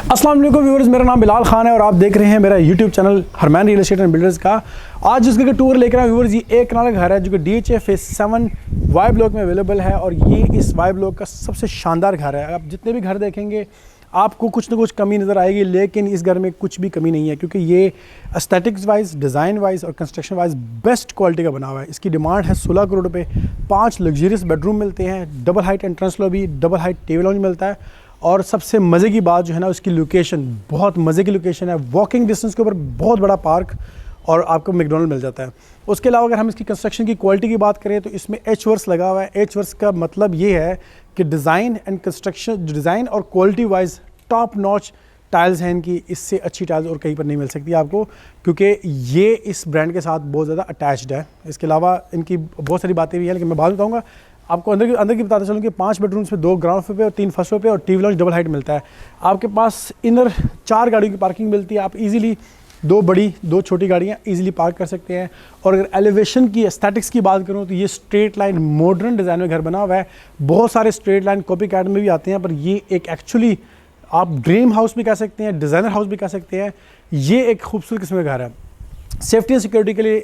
अस्सलाम वालेकुम व्यूअर्स, मेरा नाम बिलाल खान है और आप देख रहे हैं मेरा YouTube channel Harman Real Estate and Builders का। आज जिस घर का टूर लेकर आए व्यूअर्स, ये एक कनाल घर है जो कि DHA फेज 7 वाई ब्लॉक में अवेलेबल है और ये इस वाई ब्लॉक का सबसे शानदार घर है। आप जितने भी घर देखेंगे आपको कुछ ना कुछ कमी नज़र आएगी, लेकिन इस घर में कुछ भी कमी नहीं है क्योंकि ये एस्थेटिक्स वाइज, डिज़ाइन वाइज और कंस्ट्रक्शन वाइज बेस्ट क्वालिटी का बना हुआ है। इसकी डिमांड है 16 करोड़ रुपये। 5 लग्जरियस बेडरूम मिलते हैं, double height entrance lobby, double height TV lounge मिलता है और सबसे मज़े की बात जो है ना, उसकी लोकेशन बहुत मज़े की लोकेशन है। वॉकिंग डिस्टेंस के ऊपर बहुत बड़ा पार्क और आपको मैकडॉनल्ड मिल जाता है। उसके अलावा अगर हम इसकी कंस्ट्रक्शन की क्वालिटी की बात करें तो इसमें एच वर्स लगा हुआ है। एच वर्स का मतलब ये है कि डिज़ाइन एंड कंस्ट्रक्शन, डिज़ाइन और quality wise top notch tiles हैं इनकी। इससे अच्छी टाइल्स और कहीं पर नहीं मिल सकती आपको क्योंकि ये इस ब्रांड के साथ बहुत ज़्यादा अटैच्ड है। इसके अलावा इनकी बहुत सारी बातें भी हैं, लेकिन मैं बात बताऊँगा आपको। अंदर की बताते चलूँ कि 5 बेडरूम्स में 2 ग्राउंड फ्लोर पे और 3 फर्स्ट फ्लोर पे और टीवी लॉन्ज डबल हाइट मिलता है। आपके पास इनर 4 गाड़ियों की पार्किंग मिलती है। आप इजीली 2 बड़ी 2 छोटी गाड़ियाँ इजीली पार्क कर सकते हैं। और अगर एलिवेशन की एस्थेटिक्स की बात करूँ तो ये स्ट्रेट लाइन मॉडर्न डिज़ाइन में घर बना हुआ है। बहुत सारे स्ट्रेट लाइन कॉपी कैट में भी आते हैं, पर ये एक एक्चुअली आप ड्रीम हाउस भी कह सकते हैं, डिज़ाइनर हाउस भी कह सकते हैं। ये एक खूबसूरत किस्म का घर है। सेफ्टी एंड सिक्योरिटी के लिए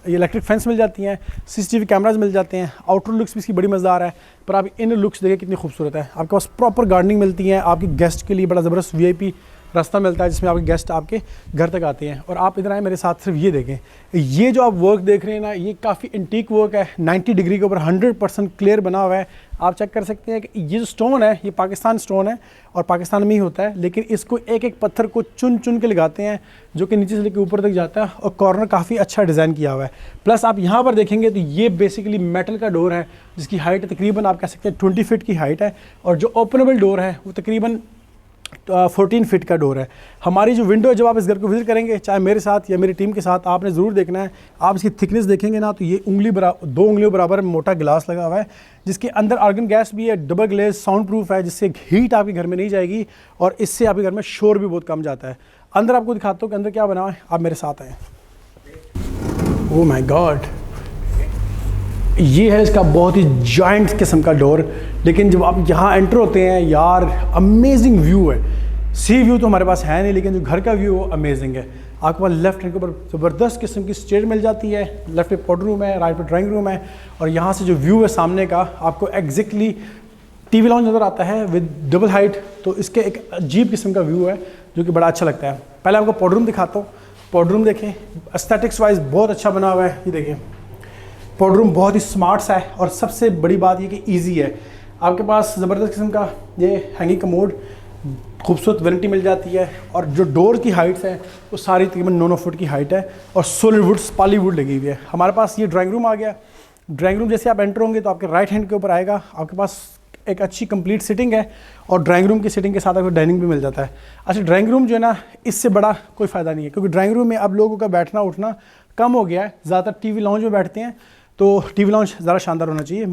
इलेक्ट्रिक फेंस मिल जाती हैं, CCTV कैमराज मिल जाते हैं। आउटर लुक्स भी इसकी बड़ी मज़ेदार है, पर आप इनर लुक्स देखिए कितनी खूबसूरत है। आपके पास प्रॉपर गार्डनिंग मिलती है। आपके गेस्ट के लिए बड़ा ज़बरदस्त VIP रास्ता मिलता है जिसमें आपके गेस्ट आपके घर तक आते हैं। और आप इधर आए मेरे साथ, सिर्फ ये देखें, ये जो आप वर्क देख रहे हैं ना, ये काफ़ी इंटीक वर्क है। 90 डिग्री के ऊपर 100% क्लियर बना हुआ है। आप चेक कर सकते हैं कि ये जो स्टोन है ये पाकिस्तान स्टोन है और पाकिस्तान में ही होता है, लेकिन इसको एक एक पत्थर को चुन चुन के लगाते हैं जो कि नीचे से लेकर ऊपर तक जाता है और कॉर्नर काफ़ी अच्छा डिज़ाइन किया हुआ है। प्लस आप यहाँ पर देखेंगे तो ये बेसिकली मेटल का डोर है जिसकी हाइट तकरीबन आप कह सकते हैं 20 फीट की हाइट है और जो ओपनेबल डोर है वो तकरीबन 14 फीट का डोर है। हमारी जो विंडो है, जब आप इस घर को विजिट करेंगे चाहे मेरे साथ या मेरी टीम के साथ, आपने ज़रूर देखना है। आप इसकी थिकनेस देखेंगे ना तो ये 2 उंगलियों बराबर मोटा गिलास लगा हुआ है जिसके अंदर आर्गन गैस भी है, डबल ग्लेज, साउंड प्रूफ है, जिससे हीट आपके घर में नहीं जाएगी और इससे आपके घर में शोर भी बहुत कम जाता है। अंदर आपको दिखाता हूँ कि अंदर क्या बना हुआ है, आप मेरे साथ आएँ। ओह माय गॉड, ये है इसका बहुत ही जॉइंट किस्म का डोर। लेकिन जब आप यहाँ एंटर होते हैं यार, अमेजिंग व्यू है। सी व्यू तो हमारे पास है नहीं, लेकिन जो घर का व्यू वो अमेजिंग है। आपके पास लेफ्ट हैंड के ऊपर ज़बरदस्त किस्म की स्टेयर मिल जाती है। लेफ्ट पे पॉड रूम है, राइट पे ड्राइंग रूम है और यहाँ से जो व्यू है सामने का, आपको एग्जैक्टली टीवी लॉन्ज नज़र आता है विद डबल हाइट। तो इसके एक अजीब किस्म का व्यू है जो कि बड़ा अच्छा लगता है। पहले आपको पॉड रूम दिखाता हूँ। पॉड रूम देखें, एस्थेटिक्स वाइज बहुत अच्छा बना हुआ है। ये देखें, पॉड रूम बहुत ही स्मार्ट सा है और सबसे बड़ी बात ये कि ईजी है। आपके पास ज़बरदस्त किस्म का ये हैंगिंग कमोड, खूबसूरत वेनिटी मिल जाती है और जो डोर की हाइट्स है वो सारी तकरीबन 9 फुट की हाइट है और सॉलिड वुड, पाली वुड लगी हुई है। हमारे पास ये ड्राइंग रूम आ गया। ड्राइंग रूम जैसे आप एंटर होंगे तो आपके राइट हैंड के ऊपर आएगा। आपके पास एक अच्छी कंप्लीट सिटिंग है और ड्राइंग रूम की सिटिंग के साथ आपको डाइनिंग भी मिल जाता है। अच्छा, ड्राइंग रूम जो है ना, इससे बड़ा कोई फ़ायदा नहीं है क्योंकि ड्राइंग रूम में अब लोगों का बैठना उठना कम हो गया है। ज़्यादातर टीवी लॉन्ज में बैठते हैं, तो टीवी लॉन्ज ज़्यादा शानदार होना चाहिए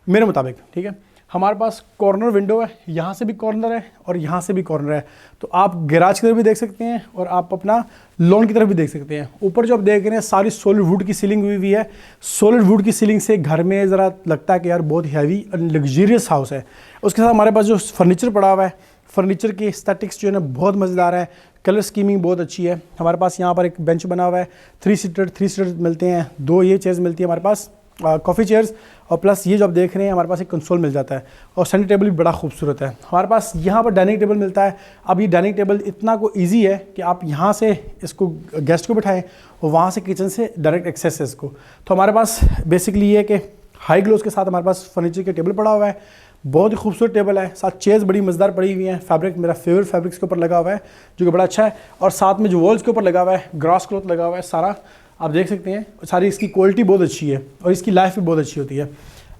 मेरे मुताबिक। ठीक है, हमारे पास कॉर्नर विंडो है, यहाँ से भी कॉर्नर है और यहाँ से भी कॉर्नर है, तो आप गैराज की तरफ भी देख सकते हैं और आप अपना लॉन की तरफ भी देख सकते हैं। ऊपर जो आप देख रहे हैं सारी सॉलिड वुड की सीलिंग हुई है। सॉलिड वुड की सीलिंग से घर में ज़रा लगता है कि यार बहुत हैवी लग्जरियस हाउस है। उसके साथ हमारे पास जो फर्नीचर पड़ा हुआ है, फर्नीचर की एस्थेटिक्स जो है ना बहुत मज़ेदार है। कलर स्कीमिंग बहुत अच्छी है। हमारे पास यहाँ पर एक बेंच बना हुआ है, 3 सीटर मिलते हैं। 2 ये चेयर्स मिलती है हमारे पास, कॉफ़ी चेयर्स, और प्लस ये जो आप देख रहे हैं हमारे पास एक कंसोल मिल जाता है और सेंटर टेबल भी बड़ा खूबसूरत है। हमारे पास यहाँ पर डाइनिंग टेबल मिलता है। अब ये डाइनिंग टेबल इतना को ईजी है कि आप यहाँ से इसको गेस्ट को बिठाएं और वहाँ से किचन से डायरेक्ट एक्सेस है इसको। तो हमारे पास बेसिकली ये है कि हाई ग्लोस के साथ हमारे पास फर्नीचर के टेबल पड़ा हुआ है। बहुत ही खूबसूरत टेबल है, साथ चेयर्स बड़ी मज़ेदार पड़ी हुई हैं। फैब्रिक मेरा फेवरेट फैब्रिक्स के ऊपर लगा हुआ है जो कि बड़ा अच्छा है और साथ में जो वॉल्स के ऊपर लगा हुआ है ग्रास क्लॉथ लगा हुआ है सारा, आप देख सकते हैं। सारी इसकी क्वालिटी बहुत अच्छी है और इसकी लाइफ भी बहुत अच्छी होती है।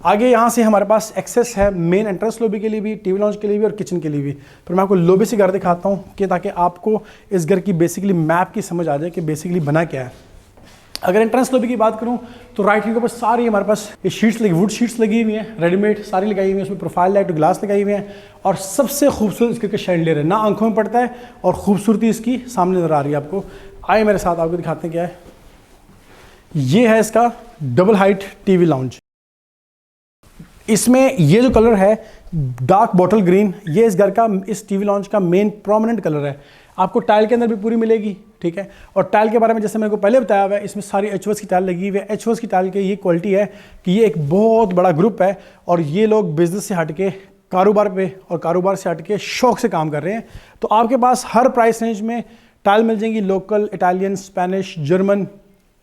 आगे यहाँ से हमारे पास एक्सेस है मेन एंट्रेंस लॉबी के लिए भी, टीवी लॉन्ज के लिए भी और किचन के लिए भी। पर मैं आपको लॉबी से घर दिखाता हूँ कि ताकि आपको इस घर की बेसिकली मैप की समझ आ जाए कि बेसिकली बना क्या है। अगर एंट्रेंस लॉबी की बात करूँ तो राइट हैंड के ऊपर सारी हमारे पास ये शीट्स लगी, वुड शीट्स लगी हुई हैं, रेडीमेड सारी लगाई हुई हैं। उसमें प्रोफाइल लाइट और ग्लास लगाई हुई हैं और सबसे खूबसूरत इसके शैंडलियर है, ना आंखों में पड़ता है और खूबसूरती इसकी सामने नजर आ रही है आपको। आए मेरे साथ, आपको दिखाते हैं क्या है। ये है इसका डबल हाइट टीवी लाउंज। इसमें ये जो कलर है डार्क बॉटल ग्रीन, ये इस घर का, इस टीवी लॉन्च का मेन प्रोमिनेंट कलर है। आपको टाइल के अंदर भी पूरी मिलेगी, ठीक है। और टाइल के बारे में जैसे मेरे को पहले बताया हुआ है, इसमें सारी एचवर्स की टाइल लगी हुई है। एचवर्स की टाइल की ये क्वालिटी है कि ये एक बहुत बड़ा ग्रुप है और ये लोग बिजनेस से हट के कारोबार पे और कारोबार से हट के शौक से काम कर रहे हैं। तो आपके पास हर प्राइस रेंज में टाइल मिल जाएंगी, local, Italian, Spanish, German,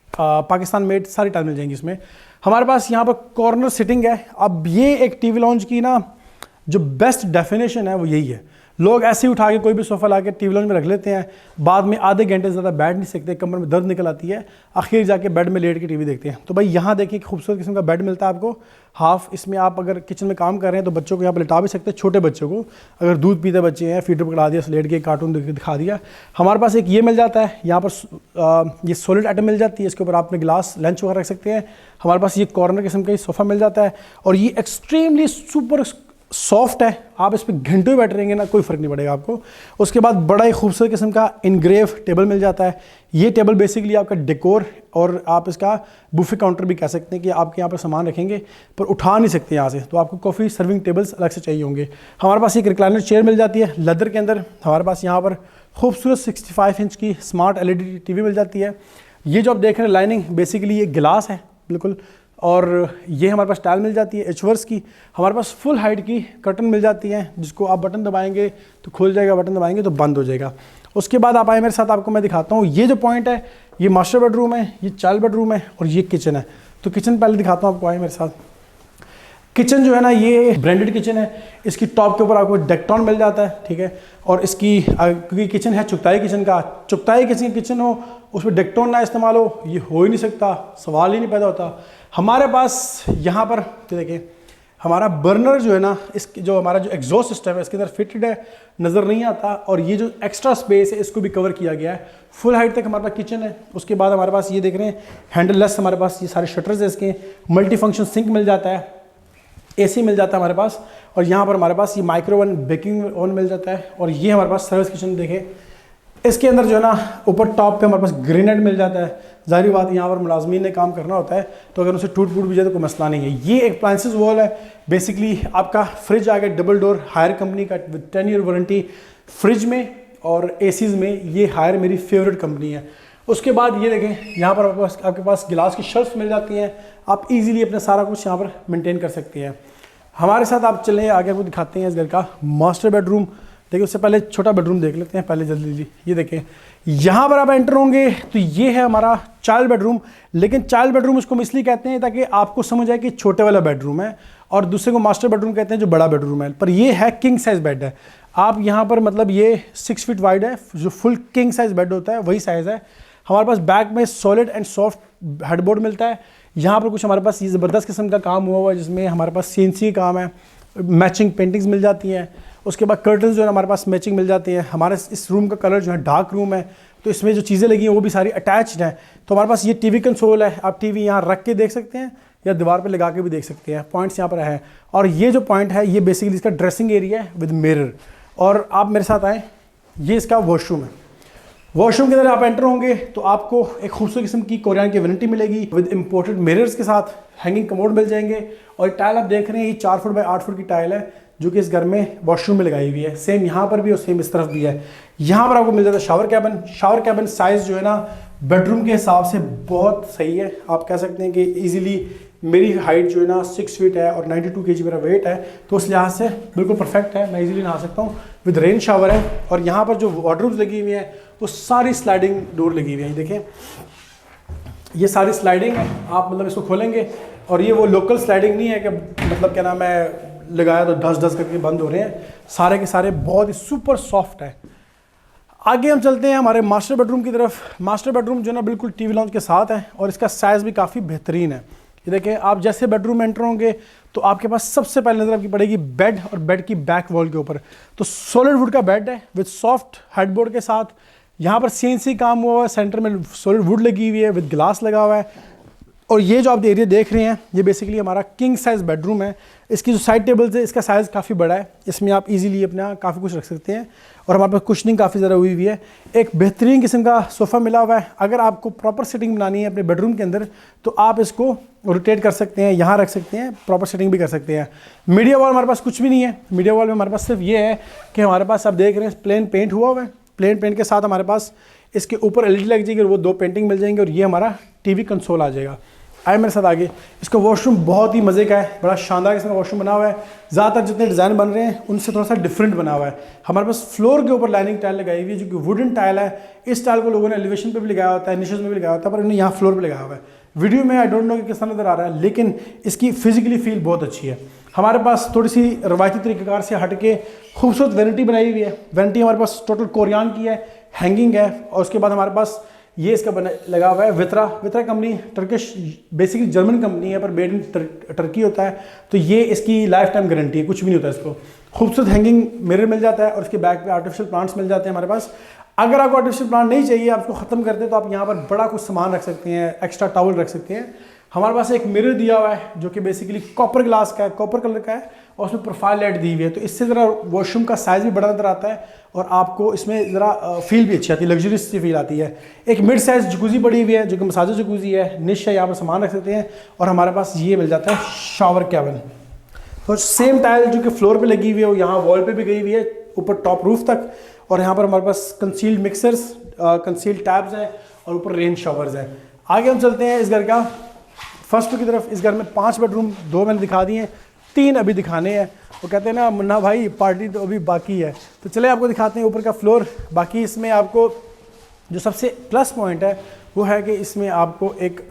Pakistan made, सारी टाइल मिल जाएंगी इसमें। हमारे पास यहाँ पर कॉर्नर सिटिंग है। अब ये एक टीवी लॉन्च की ना जो बेस्ट डेफिनेशन है वो यही है। लोग ऐसे ही उठा के कोई भी सोफ़ा ला के टीवी लॉन्च में रख लेते हैं, बाद में आधे घंटे से ज़्यादा बैठ नहीं सकते, कमर में दर्द निकल आती है, आखिर जाके बेड में लेट के टीवी देखते हैं। तो भाई यहाँ देखिए खूबसूरत किस्म का बेड मिलता है आपको हाफ। इसमें आप अगर किचन में काम कर रहे हैं तो बच्चों को यहाँ पर लिटा भी सकते हैं, छोटे बच्चों को, अगर दूध पीते बच्चे हैं फीडर पकड़ा दिया, लेट के कार्टून दिखा दिया। हमारे पास एक ये मिल जाता है, यहाँ पर ये सॉलिड आइटम मिल जाती है, इसके ऊपर आपने गिलास लंच वगैरह रख सकते हैं। हमारे पास ये कॉर्नर किस्म का सोफ़ा मिल जाता है और ये एक्सट्रीमली सुपर सॉफ्ट है, आप इस पर घंटों बैठ रहेंगे ना, कोई फ़र्क नहीं पड़ेगा आपको। उसके बाद बड़ा ही खूबसूरत किस्म का इनग्रेव टेबल मिल जाता है। ये टेबल बेसिकली आपका डेकोर और आप इसका बुफे काउंटर भी कह सकते हैं कि आपके यहाँ पर सामान रखेंगे पर उठा नहीं सकते यहाँ से, तो आपको कॉफ़ी सर्विंग टेबल्स अलग से चाहिए होंगे। हमारे पास एक रिक्लाइनर चेयर मिल जाती है लेदर के अंदर। हमारे पास यहाँ पर खूबसूरत 65 इंच की स्मार्ट LED TV मिल जाती है। ये जो आप देख रहे हैं लाइनिंग, बेसिकली ये गिलास है बिल्कुल, और ये हमारे पास टाइल मिल जाती है एचवर्स की। हमारे पास फुल हाइट की कर्टन मिल जाती है जिसको आप बटन दबाएंगे तो खुल जाएगा, बटन दबाएंगे तो बंद हो जाएगा। उसके बाद आप आए मेरे साथ, आपको मैं दिखाता हूँ। ये जो पॉइंट है ये मास्टर बेडरूम है, ये चाइल्ड बेडरूम है और ये किचन है। तो किचन पहले दिखाता हूँ आपको, आए मेरे साथ। किचन जो है ना ये ब्रांडेड किचन है। इसकी टॉप के ऊपर आपको डेक्टॉन मिल जाता है, ठीक है। और इसकी क्योंकि किचन है चुगताई किचन का, चुगताई किचन हो उसमें डेक्टॉन ना इस्तेमाल हो, ये हो ही नहीं सकता, सवाल ही नहीं पैदा होता। हमारे पास यहाँ पर देखिए हमारा बर्नर जो है ना, इसकी जो हमारा जो एग्जॉस्ट सिस्टम है इसके अंदर फिटेड है, नज़र नहीं आता। और ये जो एक्स्ट्रा स्पेस है इसको भी कवर किया गया है। फुल हाइट तक हमारे पास किचन है। उसके बाद हमारे पास ये देख रहे हैं हैंडललेस, हमारे पास ये सारे शटर्स है इसके। मल्टी फंक्शन सिंक मिल जाता है, AC मिल जाता है हमारे पास। और यहाँ पर हमारे पास ये माइक्रोवन बेकिंग ओवन मिल जाता है। और ये हमारे पास सर्विस किचन देखें, इसके अंदर जो है ना ऊपर टॉप पे हमारे पास ग्रेनाइट मिल जाता है। जाहिर बात यहाँ पर मुलाजमीन ने काम करना होता है, तो अगर उसे टूट फूट भी जाए तो कोई मसला नहीं है। ये एक अप्लायंसेस वॉल है। बेसिकली आपका फ्रिज आ गया डबल डोर, हायर कंपनी का विद 10 ईयर वारंटी फ्रिज में और ACs में। ये हायर मेरी फेवरेट कंपनी है। उसके बाद ये देखें यहाँ पर आपके पास गिलास की शेल्फ मिल जाती हैं, आप इजीली अपना सारा कुछ यहाँ पर मेंटेन कर सकते हैं। हमारे साथ आप चलें आगे, आपको दिखाते हैं इस घर का मास्टर बेडरूम। देखिए उससे पहले छोटा बेडरूम देख लेते हैं पहले जल्दी। ये देखें यहाँ पर आप एंटर होंगे तो ये है हमारा चाइल्ड बेडरूम। लेकिन चाइल्ड बेडरूम उसको हम इसलिए कहते हैं ताकि आपको समझ आए कि छोटे वाला बेडरूम है, और दूसरे को मास्टर बेडरूम कहते हैं जो बड़ा बेडरूम है। पर ये है किंग साइज़ बेड है। आप यहाँ पर मतलब ये 6 फीट वाइड है, जो फुल किंग साइज़ बेड होता है वही साइज़ है। हमारे पास बैक में सॉलिड एंड सॉफ्ट हेडबोर्ड मिलता है। यहाँ पर कुछ हमारे पास ये ज़बरदस्त किस्म का काम हुआ है जिसमें हमारे पास CNC काम है, मैचिंग पेंटिंग्स मिल जाती हैं। उसके बाद कर्टन्स जो है हमारे पास मैचिंग मिल जाती है। हमारे इस रूम का कलर जो है डार्क रूम है, तो इसमें जो चीज़ें लगी हैं वो भी सारी अटैच्ड हैं। तो हमारे पास ये TV कंसोल है, आप TV यहाँ रख के देख सकते हैं या दीवार पे लगा के भी देख सकते हैं। पॉइंट्स यहाँ पर है। और ये जो पॉइंट है ये बेसिकली इसका ड्रेसिंग एरिया है विद मिरर। और आप मेरे साथ आएँ, ये इसका वॉशरूम है। वॉशरूम के अंदर आप एंटर होंगे तो आपको एक खूबसूरत किस्म की कोरियन की वैनिटी मिलेगी विद इंपोर्टेड मिरर्स के साथ। हैंगिंग कमोड मिल जाएंगे। और टाइल आप देख रहे हैं ये 4 फुट बाय 8 फुट की टाइल है जो कि इस घर में वॉशरूम में लगाई हुई है। सेम यहाँ पर भी और सेम इस तरफ भी है। यहाँ पर आपको मिल जाता है shower cabin. Shower cabin size जो है ना बेडरूम के हिसाब से बहुत सही है। आप कह सकते हैं कि ईजिली मेरी हाइट जो है ना 6 फीट है और 92 kg मेरा वेट है, तो उस लिहाज से बिल्कुल परफेक्ट है। मैं इजीली नहा सकता हूँ। विद रेन शावर है। और यहाँ पर जो वार्डरोब्स लगी हुई हैं वो सारी स्लाइडिंग डोर लगी हुई है। देखें ये सारी स्लाइडिंग है, आप मतलब इसको खोलेंगे और ये वो लोकल स्लाइडिंग नहीं है कि मतलब क्या नाम है लगाया तो धस करके बंद हो रहे हैं। सारे के सारे बहुत ही सुपर सॉफ्ट है। आगे हम चलते हैं हमारे मास्टर बेडरूम की तरफ। मास्टर बेडरूम जो है ना बिल्कुल TV लॉन्च के साथ है और इसका साइज़ भी काफ़ी बेहतरीन है। ये देखें आप जैसे बेडरूम में एंटर होंगे तो आपके पास सबसे पहले नज़र आपकी पड़ेगी बेड और बेड की बैक वॉल के ऊपर। तो सॉलिड वुड का बेड है विद सॉफ्ट हेडबोर्ड के साथ। यहाँ पर CNC काम हुआ है, सेंटर में सॉलिड वुड लगी हुई है विद ग्लास लगा हुआ है। और ये जो आप एरिया देख रहे हैं ये बेसिकली हमारा किंग साइज़ बेडरूम है। इसकी जो साइड टेबल्स है इसका साइज़ काफ़ी बड़ा है, इसमें आप इजीली अपना काफ़ी कुछ रख सकते हैं। और हमारे पास कुशनिंग काफ़ी ज़्यादा हुई है। एक बेहतरीन किस्म का सोफ़ा मिला हुआ है। अगर आपको प्रॉपर सेटिंग बनानी है अपने बेडरूम के अंदर तो आप इसको रोटेट कर सकते हैं, यहाँ रख सकते हैं, प्रॉपर सेटिंग भी कर सकते हैं। मीडिया वॉल हमारे पास कुछ भी नहीं है। मीडिया वॉल में हमारे पास सिर्फ ये है कि हमारे पास आप देख रहे हैं प्लेन पेंट हुआ हुआ है। प्लेन पेंट के साथ हमारे पास इसके ऊपर एलईडी लग जाएगी और वो 2 पेंटिंग मिल जाएंगे और ये हमारा टीवी कंसोल आ जाएगा। आए मेरे साथ आगे। इसका वॉशरूम बहुत ही मज़े का है, बड़ा शानदार इसमें वॉशरूम बना हुआ है। ज़्यादातर जितने डिज़ाइन बन रहे हैं उनसे थोड़ा सा डिफरेंट बना हुआ है। हमारे पास फ्लोर के ऊपर लाइनिंग टाइल लगाई हुई है जो कि वुडन टाइल है। इस टाइल को लोगों ने एलिवेशन पे भी लगाया होता है, निशेस में भी लगाया होता है, पर उन्होंने यहाँ फ्लोर पे लगाया हुआ है। वीडियो में आई डोंट नो कि किस तरह नज़र आ रहा है, लेकिन इसकी फिजिकली फील बहुत अच्छी है। हमारे पास थोड़ी सी रवायती तरीक़ेकार से हट के खूबसूरत वैनिटी बनाई हुई है। वैनिटी हमारे पास टोटल कोरियान की है, हैंगिंग है। और उसके बाद हमारे पास ये इसका बना लगा हुआ है Vitra company, Turkish basically German company है पर मेड इन टर्की होता है। तो ये इसकी लाइफ टाइम गारंटी है, कुछ भी नहीं होता इसको। खूबसूरत हैंगिंग मिरर मिल जाता है और उसके बैक पे आर्टिफिशियल प्लांट्स मिल जाते हैं हमारे पास। अगर आपको आर्टिफिशियल प्लांट नहीं चाहिए, आप उसको ख़त्म करते हैं, तो आप यहाँ पर बड़ा कुछ सामान रख सकते हैं, एक्स्ट्रा टॉवल रख सकते हैं। हमारे पास एक मिरर दिया हुआ है जो कि बेसिकली कॉपर ग्लास का है, कॉपर कलर का है और उसमें प्रोफाइल लाइट दी हुई है। तो इससे ज़रा वॉशरूम का साइज़ भी बड़ा नज़र आता है और आपको इसमें ज़रा फील भी अच्छी आती है, लग्जरियस सी फील आती है। एक मिड साइज़ जकूज़ी पड़ी हुई है जो कि मसाजर जकूज़ी है, निश है, यहाँ पर सामान रख सकते हैं। और हमारे पास ये मिल जाता है शावर कैबिन। तो सेम टाइल जो कि फ्लोर पे लगी हुई है वो यहाँ वॉल पे भी गई हुई है, ऊपर टॉप रूफ तक। और यहाँ पर हमारे पास कंसील्ड मिक्सर्स, कंसील्ड टैब्स हैं और ऊपर रेन शावर्स हैं। आगे हम चलते हैं इस घर का फर्स्ट की तरफ। इस घर में 5 बेडरूम, 2 मैंने दिखा दिए हैं, 3 अभी दिखाने हैं। वो कहते हैं ना मुन्ना भाई पार्टी तो अभी बाकी है, तो चले आपको दिखाते हैं ऊपर का फ्लोर। बाकी इसमें आपको जो सबसे प्लस पॉइंट है वो है कि इसमें आपको एक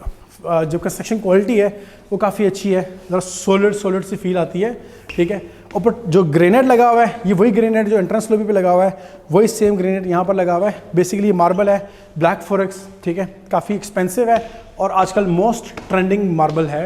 जो कंस्ट्रक्शन क्वालिटी है वो काफ़ी अच्छी है, ज़रा सॉलिड सी फील आती है। ठीक है, ऊपर जो ग्रेनाइट लगा हुआ है, ये वही ग्रेनाइट जो एंट्रेंस लॉबी पे लगा हुआ है, वही सेम ग्रेनाइट यहाँ पर लगा हुआ है। बेसिकली मार्बल है, ब्लैक फॉरेक्स। ठीक है, काफ़ी एक्सपेंसिव है और आजकल मोस्ट ट्रेंडिंग मार्बल है।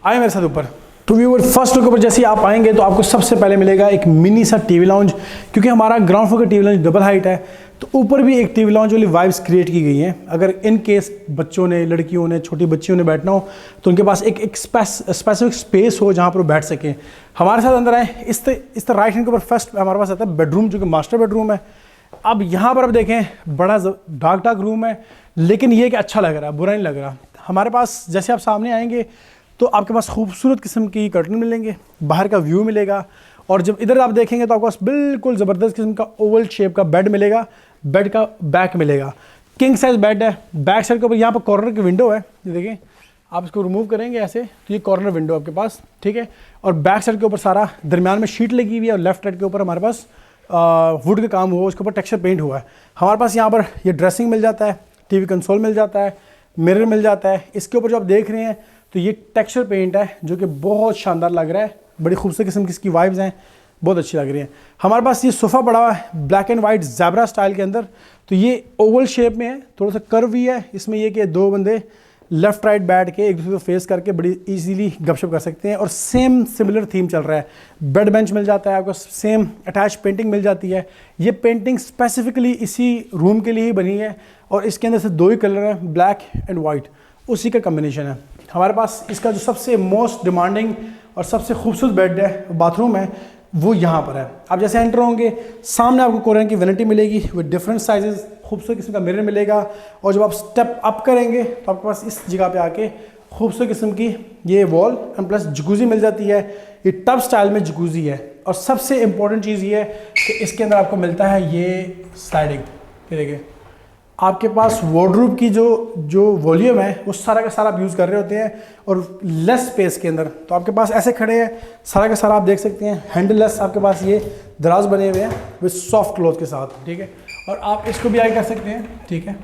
आए मेरे साथ ऊपर। तो व्यूअर फर्स्ट फ्लोर के ऊपर जैसे आप आएंगे तो आपको सबसे पहले मिलेगा एक मिनी सा टीवी लाउंज, क्योंकि हमारा ग्राउंड फ्लोर का टीवी लाउंज डबल हाइट है। तो ऊपर भी एक टीवी लाउंज वाली वाइब्स क्रिएट की गई हैं। अगर इन केस बच्चों ने, लड़कियों ने, छोटी बच्चियों ने बैठना हो तो उनके पास एक स्पेसिफिक स्पेस हो जहाँ पर वो बैठ सकें। हमारे साथ अंदर आए, इस तरह राइट हैंड के ऊपर फर्स्ट हमारे पास आता है बेडरूम जो कि मास्टर बेडरूम है। अब यहाँ पर आप देखें बड़ा डार्क रूम है, लेकिन ये कि अच्छा लग रहा है, बुरा नहीं लग रहा। हमारे पास जैसे आप सामने आएंगे तो आपके पास खूबसूरत किस्म की कर्टन मिलेंगे, बाहर का व्यू मिलेगा। और जब इधर आप देखेंगे तो आपके पास बिल्कुल ज़बरदस्त किस्म का ओवल शेप का बेड मिलेगा, बेड का बैक मिलेगा, किंग साइज बेड है। बैक साइड के ऊपर यहाँ पर कॉर्नर की विंडो है, ये देखें, आप इसको रिमूव करेंगे ऐसे तो ये कॉर्नर विंडो आपके पास। ठीक है, और बैक साइड के ऊपर सारा दरमियान में शीट लगी हुई है और लेफ्ट साइड के ऊपर हमारे पास वुड का काम हुआ, उसके ऊपर टेक्सचर पेंट हुआ है। हमारे पास यहाँ पर ये ड्रेसिंग मिल जाता है, टीवी कंसोल मिल जाता है, मिरर मिल जाता है। इसके ऊपर जो आप देख रहे हैं तो ये टेक्सचर पेंट है जो कि बहुत शानदार लग रहा है, बड़ी खूबसूरत किस्म की इसकी वाइब्स हैं, बहुत अच्छी लग रही है। हमारे पास ये सोफ़ा पड़ा हुआ है black and white zebra style के अंदर। तो ये ओवल शेप में है, थोड़ा सा कर्व भी है। इसमें ये कि 2 बंदे लेफ्ट राइट बैठ के एक दूसरे को फेस करके बड़ी इजीली गपशप कर सकते हैं। और सेम सिमिलर थीम चल रहा है। बेड बेंच मिल जाता है आपको, सेम अटैच पेंटिंग मिल जाती है। ये पेंटिंग स्पेसिफिकली इसी रूम के लिए ही बनी है और इसके अंदर से 2 ही कलर हैं, ब्लैक एंड वाइट, उसी का कम्बिनेशन है। हमारे पास इसका जो सबसे मोस्ट डिमांडिंग और सबसे खूबसूरत बेड है, बाथरूम है, वो यहाँ पर है। आप जैसे एंटर होंगे सामने आपको कोरियन की वैनिटी मिलेगी विद डिफरेंट साइजेस, खूबसूरत किस्म का मिरर मिलेगा। और जब आप स्टेप अप करेंगे तो आपके पास इस जगह पे आके खूबसूरत किस्म की ये वॉल एंड प्लस जकूज़ी मिल जाती है। ये टब स्टाइल में जकूज़ी है। और सबसे इम्पोर्टेंट चीज़ ये है कि इसके अंदर आपको मिलता है ये स्लाइडिंग। ये देखिए, आपके पास वार्डरोब की जो वॉल्यूम है वो सारा का सारा आप यूज़ कर रहे होते हैं और लेस स्पेस के अंदर। तो आपके पास ऐसे खड़े हैं, सारा का सारा आप देख सकते हैं हैंडललेस आपके पास ये दराज बने हुए हैं विद सॉफ्ट क्लॉथ के साथ। ठीक है, और आप इसको भी आगे कर सकते हैं। ठीक है,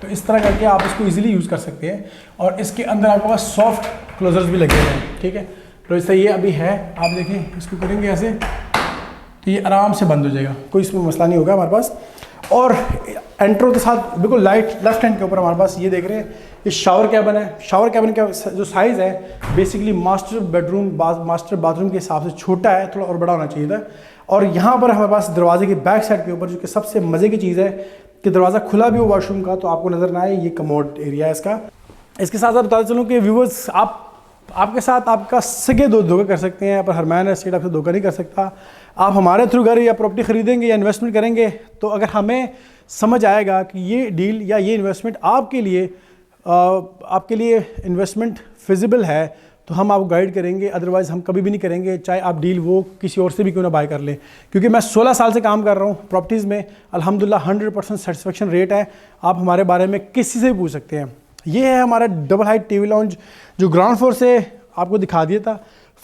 तो इस तरह करके आप इसको ईजिली यूज़ कर सकते हैं। और इसके अंदर आपके पास सॉफ्ट क्लोजर्स भी लगे हुए हैं। ठीक है, तो इससे ये अभी है, आप देखें इसको करेंगे ऐसे तो ये आराम से बंद हो जाएगा, कोई इसमें मसला नहीं होगा हमारे पास। और एंट्रो के साथ बिल्कुल लाइट लेफ्ट हैंड के ऊपर हमारे पास ये देख रहे हैं ये शावर कैबिन है। शावर कैबिन का जो साइज़ है बेसिकली मास्टर बाथरूम के हिसाब से छोटा है, थोड़ा और बड़ा होना चाहिए था। और यहाँ पर हमारे पास दरवाजे की बैक साइड के ऊपर जो कि सबसे मज़े की चीज़ है कि दरवाज़ा खुला भी हो वॉशरूम का तो आपको नज़र ना आए, ये कमोड एरिया है इसका। इसके साथ साथ बताते चलूँ कि व्यूवर्स आपके साथ आपका सगे धोखा कर सकते हैं, पर हरमान एस्टेट आपसे धोखा नहीं कर सकता। आप हमारे थ्रू घर या प्रॉपर्टी खरीदेंगे या इन्वेस्टमेंट करेंगे तो अगर हमें समझ आएगा कि ये डील या ये इन्वेस्टमेंट आपके लिए आपके लिए इन्वेस्टमेंट फिजिबल है तो हम आपको गाइड करेंगे, अदरवाइज़ हम कभी भी नहीं करेंगे, चाहे आप डील वो किसी और से भी क्यों ना बाय कर लें। क्योंकि मैं 16 साल से काम कर रहा हूँ प्रॉपर्टीज़ में, अल्हम्दुलिल्लाह 100% सेटिस्फेक्शन रेट है। आप हमारे बारे में किसी से भी पूछ सकते हैं। ये है हमारा डबल हाइट टीवी लॉन्ज जो ग्राउंड फ्लोर से आपको दिखा दिया था।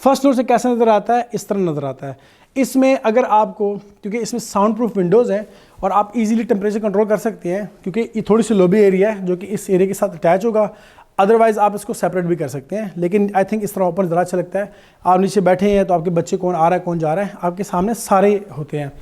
फर्स्ट फ्लोर से कैसा नज़र आता है, इस तरह नज़र आता है। इसमें अगर आपको, क्योंकि इसमें साउंड प्रूफ विंडोज़ हैं और आप इजीली टेम्परेचर कंट्रोल कर सकते हैं, क्योंकि ये थोड़ी सी लॉबी एरिया है जो कि इस एरिया के साथ अटैच होगा। अदरवाइज़ आप इसको सेपरेट भी कर सकते हैं, लेकिन आई थिंक इस तरह ओपन ज़रा अच्छा लगता है। आप नीचे बैठे हैं तो आपके बच्चे कौन आ रहा है कौन जा रहा है आपके सामने सारे होते हैं।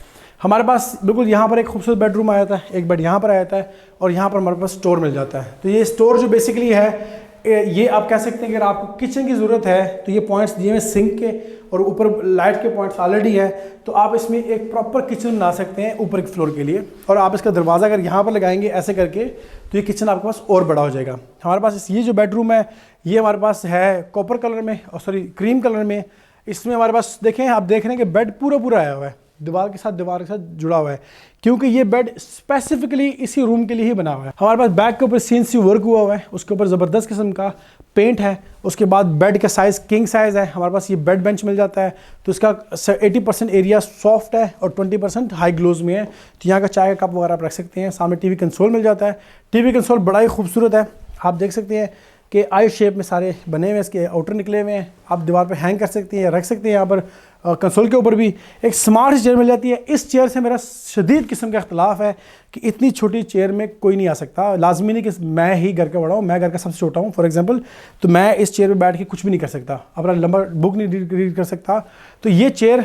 हमारे पास बिल्कुल यहाँ पर एक खूबसूरत बेडरूम आया था, एक बेड यहाँ पर आया था और यहाँ पर हमारे पास स्टोर मिल जाता है। तो ये स्टोर जो बेसिकली है, ये आप कह सकते हैं कि अगर आपको किचन की ज़रूरत है तो ये पॉइंट्स दिए हुए सिंक के और ऊपर लाइट के पॉइंट्स ऑलरेडी है, तो आप इसमें एक प्रॉपर किचन बना सकते हैं ऊपर के फ्लोर के लिए। और आप इसका दरवाज़ा अगर यहाँ पर लगाएंगे ऐसे करके तो ये किचन आपके पास और बड़ा हो जाएगा। हमारे पास ये जो बेडरूम है ये हमारे पास है कॉपर कलर में, और सॉरी क्रीम कलर में। इसमें हमारे पास देखें, आप देख रहे हैं कि बेड पूरा आया हुआ है, दीवार के साथ जुड़ा हुआ है, क्योंकि ये बेड स्पेसिफिकली इसी रूम के लिए ही बना हुआ है। हमारे पास बैक के ऊपर CNC वर्क हुआ है, उसके ऊपर ज़बरदस्त किस्म का पेंट है। उसके बाद बेड का साइज़ किंग साइज़ है। हमारे पास ये बेड बेंच मिल जाता है, तो इसका 80% एरिया सॉफ्ट है और 20% हाई ग्लोज में है। तो यहाँ का चाय का कप वगैरह आप रख सकते हैं। सामने TV कंसोल मिल जाता है। TV कंसोल बड़ा ही खूबसूरत है, आप देख सकते हैं कि आई शेप में सारे बने हुए हैं, इसके आउटर निकले हुए हैं। आप दीवार पे हैंग कर सकते हैं या रख सकते हैं। यहाँ पर कंसोल के ऊपर भी एक स्मार्ट चेयर मिल जाती है। इस चेयर से मेरा शदीद किस्म का इख्तलाफ है कि इतनी छोटी चेयर में कोई नहीं आ सकता। लाजमी नहीं कि मैं ही घर का बड़ा हूँ, मैं घर का सबसे छोटा हूँ फॉर एग्जांपल, तो मैं इस चेयर पे बैठ के कुछ भी नहीं कर सकता, अपना लंबा बुक नहीं रीड कर सकता। तो ये चेयर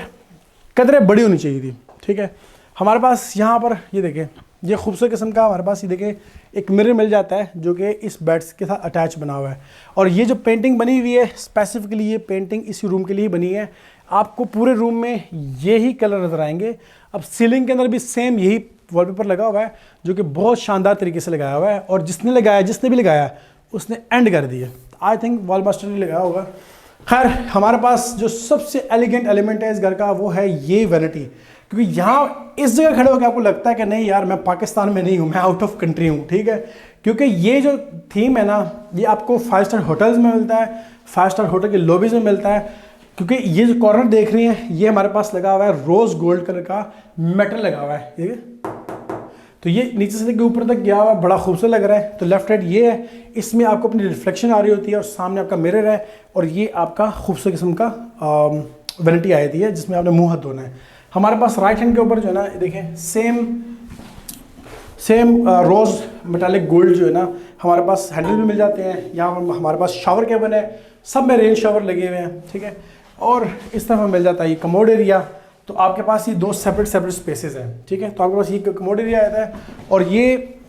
कदरे बड़ी होनी चाहिए थी, ठीक है। हमारे पास यहाँ पर ये देखें, ये खूबसूरत किस्म का हमारे पास ये देखें एक मिरर मिल जाता है जो कि इस बेड्स के साथ अटैच बना हुआ है। और ये जो पेंटिंग बनी हुई है स्पेसिफिकली ये पेंटिंग इसी रूम के लिए बनी है। आपको पूरे रूम में यही कलर नज़र आएंगे। अब सीलिंग के अंदर भी सेम यही वॉलपेपर लगा हुआ है जो कि बहुत शानदार तरीके से लगाया हुआ है, और जिसने भी लगाया उसने एंड कर दिया। आई थिंक वॉल मास्टर ने लगाया होगा। खैर, हमारे पास जो सबसे एलिगेंट एलिमेंट है इस घर का वो है ये वैनिटी, क्योंकि यहाँ इस जगह खड़े होकर आपको लगता है कि नहीं यार मैं पाकिस्तान में नहीं हूँ, मैं आउट ऑफ कंट्री हूँ, ठीक है। क्योंकि ये जो थीम है ना, ये आपको 5 स्टार होटल्स में मिलता है, 5 स्टार होटल के लॉबीज़ में मिलता है। क्योंकि ये जो कॉर्नर देख रही हैं ये हमारे पास लगा हुआ है रोज़ गोल्ड कलर का मेटल लगा हुआ है, ठीक है। तो ये नीचे से लेकर ऊपर तक गया हुआ है, बड़ा खूबसूरत लग रहा है। तो लेफ्ट राइट ये है, इसमें आपको अपनी रिफ्लेक्शन आ रही होती है और सामने आपका मिरर है, और ये आपका खूबसूरत किस्म का वैनिटी आई थी है जिसमें आपने मुँह हाथ धोना है। हमारे पास राइट हैंड के ऊपर जो है ना देखें सेम रोज़ मेटालिक गोल्ड जो है ना हमारे पास हैंडल भी मिल जाते हैं। यहाँ पर हमारे पास शावर केबल है, सब में रेन शावर लगे हुए हैं, ठीक है। और इस तरफ मिल जाता है ये कमोड एरिया। तो आपके पास ये 2 सेपरेट स्पेसेस हैं, ठीक है। तो आपके पास ये कमोड एरिया आता है, और ये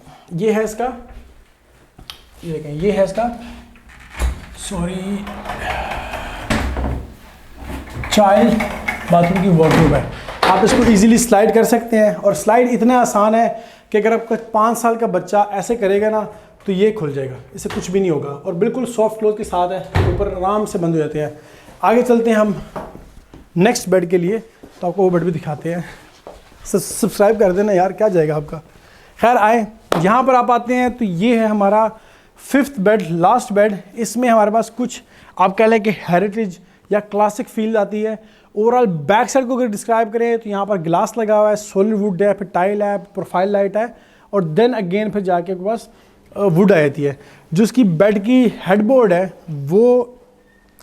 है इसका, ये देखें ये है इसका चाइल्ड बाथरूम की वार्डरोब है। आप इसको इजीली स्लाइड कर सकते हैं, और स्लाइड इतना आसान है कि अगर आपका 5 साल का बच्चा ऐसे करेगा ना तो ये खुल जाएगा, इससे कुछ भी नहीं होगा, और बिल्कुल सॉफ्ट क्लोथ के साथ है, ऊपर आराम से बंद हो जाते हैं। आगे चलते हैं हम नेक्स्ट बेड के लिए, तो आपको वो बेड भी दिखाते हैं। सब्सक्राइब कर देना यार, क्या जाएगा आपका। खैर आए, यहाँ पर आप आते हैं तो ये है हमारा 5th बेड, लास्ट बेड। इसमें हमारे पास कुछ आप कह लें कि हेरिटेज या क्लासिक फील आती है। ओवरऑल बैक साइड को अगर डिस्क्राइब करें तो यहाँ पर ग्लास लगा हुआ है, सॉलिड वुड है, फिर टाइल है, प्रोफाइल लाइट है, और देन अगेन फिर जाके आपके पास वुड आ जाती है। जो उसकी बेड की हेडबोर्ड है वो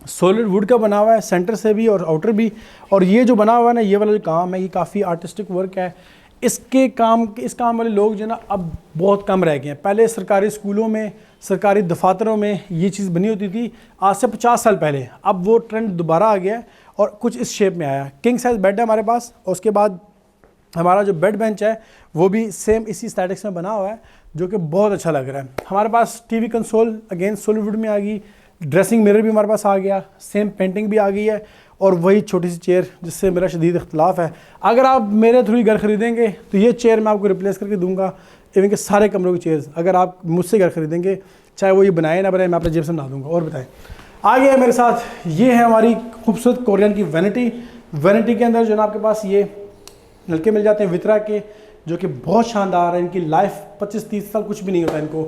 सॉलिड वुड का बना हुआ है, सेंटर से भी और आउटर भी। और ये जो बना हुआ है ना, ये वाला जो काम है, ये काफ़ी आर्टिस्टिक वर्क है। इस काम वाले लोग जो ना अब बहुत कम रह गए हैं। पहले सरकारी स्कूलों में, सरकारी दफातरों में ये चीज़ बनी होती थी आज से 50 साल पहले। अब वो ट्रेंड दोबारा आ गया है और कुछ इस शेप में आया। किंग साइज़ बेड है हमारे पास, और उसके बाद हमारा जो बेड बेंच है वो भी सेम इसी स्टैटिक्स में बना हुआ है, जो कि बहुत अच्छा लग रहा है। हमारे पास TV console again solid wood में आ गई, ड्रेसिंग मिरर भी हमारे पास आ गया, सेम पेंटिंग भी आ गई है, और वही छोटी सी चेयर जिससे मेरा शदीद इख्तलाफ है। अगर आप मेरे थ्रू घर ख़रीदेंगे तो ये चेयर मैं आपको रिप्लेस करके दूंगा, इवन के सारे कमरों की चेयर्स अगर आप मुझसे घर ख़रीदेंगे, चाहे वो ये बनाए ना बनाए, मैं अपने जेब से बना दूंगा। और बताएं, आगे है मेरे साथ, ये है हमारी खूबसूरत कोरियन की वैनिटी के अंदर जो ना आपके पास ये नलके मिल जाते हैं वितरा के, जो कि बहुत शानदार है। इनकी लाइफ 25-30 साल कुछ भी नहीं होता इनको।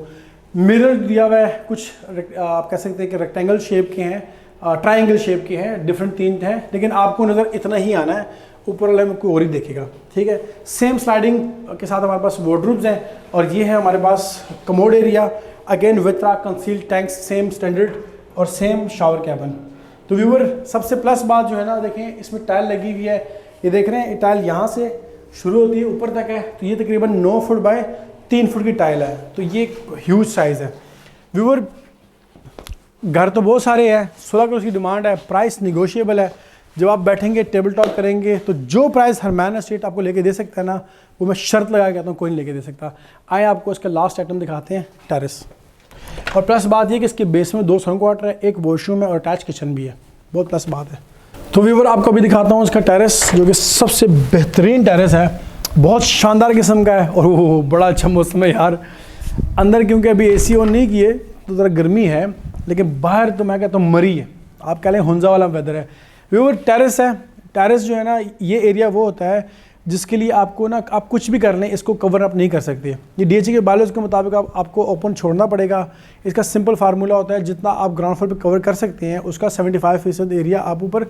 मिरर दिया हुआ है, कुछ आप कह सकते हैं कि रेक्टेंगल शेप के हैं, ट्रायंगल शेप के हैं, डिफरेंट 3 हैं, लेकिन आपको नज़र इतना ही आना है, ऊपर वाले में कोई और ही देखेगा, ठीक है। सेम स्लाइडिंग के साथ हमारे पास वार्डरोब्स हैं, और ये है हमारे पास commode area, again Vitra concealed tanks, same standard और सेम शावर कैबिन। तो व्यूवर सबसे प्लस बात जो है ना, देखें इसमें टाइल लगी हुई है, ये देख रहे हैं, टाइल यहाँ से शुरू होती है ऊपर तक है, तो ये तकरीबन 9 फुट बाय 3 फुट की टाइल है, तो ये ह्यूज साइज़ है। व्यूवर घर तो बहुत सारे हैं, 16 करोड़ की डिमांड है, प्राइस निगोशिएबल है। जब आप बैठेंगे टेबल टॉक करेंगे तो जो प्राइस हरमैन एस्टेट आपको लेके दे सकता है ना, वो मैं शर्त लगा कहता हूँ कोई नहीं लेके दे सकता। आए आपको इसका लास्ट आइटम दिखाते हैं, टेरेस। और प्लस बात ये कि इसके बेस में 2 सन क्वार्टर है, 1 वॉशरूम है और अटैच किचन भी है, बहुत प्लस बात है। तो व्यूवर आपको अभी दिखाता हूँ इसका टेरेस, जो कि सबसे बेहतरीन टेरेस है, बहुत शानदार किस्म का है, और वो बड़ा अच्छा मौसम है यार। अंदर क्योंकि अभी AC ऑन नहीं किए तो ज़रा गर्मी है, लेकिन बाहर तो मैं कहता हूँ मरी है, आप कह लें हुंजा वाला वेदर है। व्यूवर टेरेस है, टेरेस जो है ना, ये एरिया वो होता है जिसके लिए आपको ना, आप कुछ भी कर लें इसको कवर अप नहीं कर सकते। ये DHA के बायलॉज के मुताबिक आपको ओपन छोड़ना पड़ेगा। इसका सिंपल फार्मूला होता है, जितना आप ग्राउंड फ्लोर पे कवर कर सकते हैं उसका 75% एरिया आप ऊपर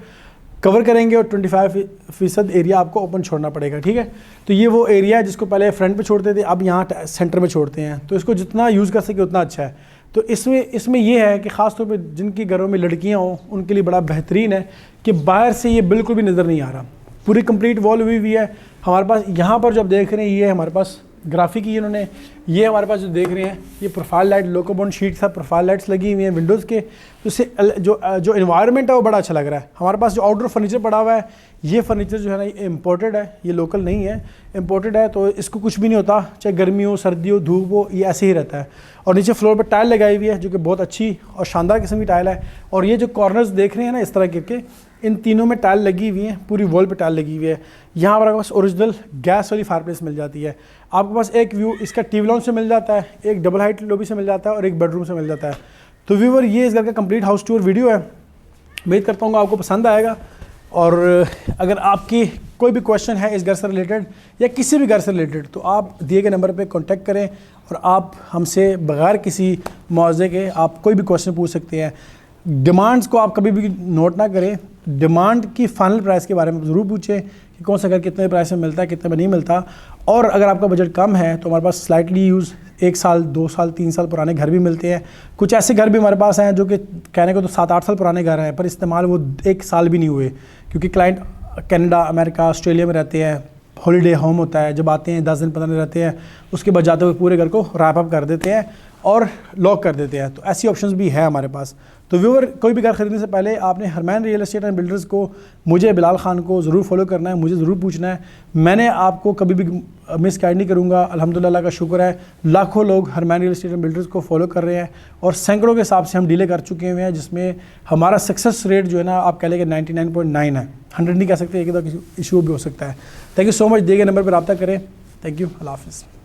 कवर करेंगे और 25% एरिया आपको ओपन छोड़ना पड़ेगा, ठीक है। तो ये वो एरिया है जिसको पहले फ्रंट पे छोड़ते थे, अब यहाँ सेंटर में छोड़ते हैं, तो इसको जितना यूज़ कर सके उतना अच्छा है। तो इसमें ये है कि ख़ास तौर पे जिनकी घरों में लड़कियाँ हों उनके लिए बड़ा बेहतरीन है कि बाहर से ये बिल्कुल भी नज़र नहीं आ रहा, पूरी कंप्लीट वॉल हुई हुई है। हमारे पास यहाँ पर जो आप देख रहे हैं, ये हमारे पास ग्राफिक ही इन्होंने, ये हमारे पास जो देख रहे हैं ये प्रोफाइल लाइट, लोकोबॉन्ड शीट था, प्रोफाइल लाइट्स लगी हुई हैं विंडोज़ के, तो इससे जो इन्वायरमेंट है वो बड़ा अच्छा लग रहा है। हमारे पास जो आउटडोर फर्नीचर पड़ा हुआ है, ये फर्नीचर जो है ना ये इम्पोर्टेड है, ये लोकल नहीं है, इम्पोर्टेड है, तो इसको कुछ भी नहीं होता, चाहे गर्मी हो, सर्दी हो, धूप हो, ये ऐसे ही रहता है। और नीचे फ्लोर पर टाइल लगाई हुई है जो कि बहुत अच्छी और शानदार किस्म की टाइल है। और ये जो कॉर्नर्स देख रहे हैं ना इस तरह के, इन तीनों में टाइल लगी हुई है, पूरी वॉल पे टाइल लगी हुई है। यहाँ पर आपके पास ओरिजिनल गैस वाली फायरप्लेस मिल जाती है। आपके पास एक व्यू इसका टीवी लॉन्च से मिल जाता है, एक डबल हाइट लॉबी से मिल जाता है और एक बेडरूम से मिल जाता है। तो व्यूवर ये इस घर का कंप्लीट हाउस टूर वीडियो है, उम्मीद करता हूँ आपको पसंद आएगा। और अगर आपकी कोई भी क्वेश्चन है इस घर से रिलेटेड या किसी भी घर से रिलेटेड, तो आप दिए गए नंबर पे कांटेक्ट करें और आप हमसे बगैर किसी मुआवजे के आप कोई भी क्वेश्चन पूछ सकते हैं। डिमांड्स को आप कभी भी नोट ना करें, डिमांड की फाइनल प्राइस के बारे में ज़रूर पूछें कि कौन सा घर कितने प्राइस में मिलता है, कितने में नहीं मिलता। और अगर आपका बजट कम है तो हमारे पास स्लाइटली यूज़ 1 साल 2 साल 3 साल पुराने घर भी मिलते हैं। कुछ ऐसे घर भी हमारे पास हैं जो कि कहने को तो 7-8 साल पुराने घर हैं, पर इस्तेमाल वो 1 साल भी नहीं हुए, क्योंकि क्लाइंट कनाडा, अमेरिका, ऑस्ट्रेलिया में रहते हैं, हॉलीडे होम होता है, जब आते हैं 10 दिन 15 दिन रहते हैं, उसके बाद जाते हुए पूरे घर को रैप अप कर देते हैं और लॉक कर देते हैं। तो ऐसी ऑप्शंस भी है हमारे पास। तो व्यूअर, कोई भी घर खरीदने से पहले आपने हरमैन रियल एस्टेट एंड बिल्डर्स को, मुझे बिलाल खान को ज़रूर फॉलो करना है, मुझे ज़रूर पूछना है, मैंने आपको कभी भी मिस गाइड नहीं करूँगा। अल्हम्दुलिल्लाह का शुक्र है, लाखों लोग हरमैन रियल एस्टेट एंड बिल्डर्स को फॉलो कर रहे हैं और सैकड़ों के हिसाब से हम डीले कर चुके हुए हैं, जिसमें हमारा सक्सेस रेट जो है ना, आप कह लेंगे 99.9 है, 100 नहीं कह सकते, एक इशू भी हो सकता है। थैंक यू सो मच, दिए गए नंबर पर रब्ता करें। थैंक यू, अल्लाह हाफ़िज़।